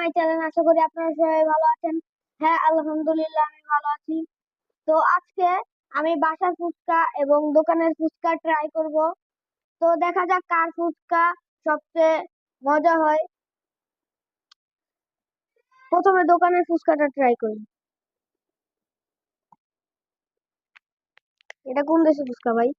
My channel. আশা করি আপনারা সবাই ভালো আছেন। হ্যাঁ, আলহামদুলিল্লাহ আমি ভালো আছি। তো আজকে আমি বাসার ফুচকা এবং দোকানের ফুচকা ট্রাই করব। তো দেখা যাক কার ফুচকা সবচেয়ে মজা হয়। প্রথমে দোকানের ফুচকাটা ট্রাই করি। এটা কোন দেশের ফুচকা ভাই?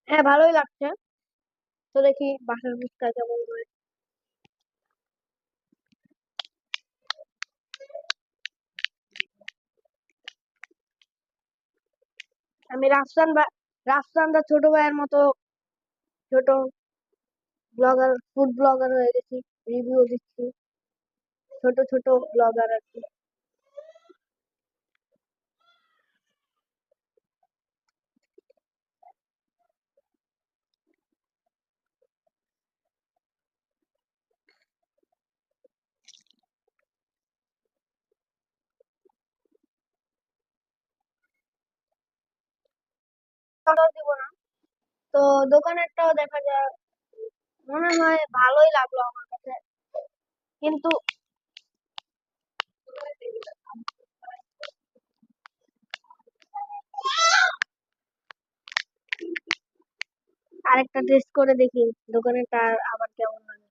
হ্যাঁ, ভালোই লাগছে। তো দেখি বাসার ফুচকা কেমন হয়। আমি রাফসান দা ছোট ভাইয়ের মতো ছোট ব্লগার, ফুড ব্লগার হয়ে গেছি। রিভিউ দিচ্ছি, ছোট ছোট ব্লগার আর কি। দিব না। তো দোকানেরটাও দেখা যায়, মনে হয় ভালোই লাগলো আমার কাছে। কিন্তু আরেকটা টেস্ট করে দেখি দোকানেরটা আবার কেমন লাগে।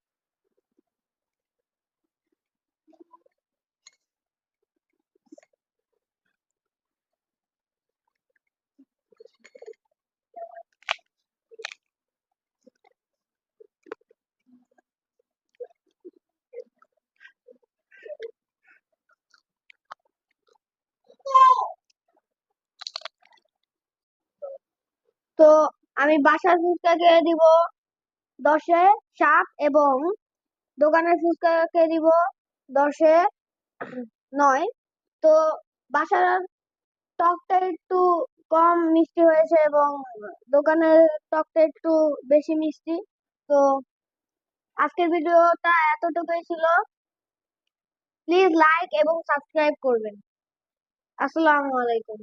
তো আমি বাসার ফুচকাকে দিব 10-এ 7 এবং দোকানের ফুচকাকে দিব 10-এ 9। তো বাসার টকটা একটু কম মিষ্টি হয়েছে এবং দোকানের টকটা একটু বেশি মিষ্টি। তো আজকের ভিডিওটা এতটুকুই ছিল। প্লিজ লাইক এবং সাবস্ক্রাইব করবেন। আসসালামু আলাইকুম।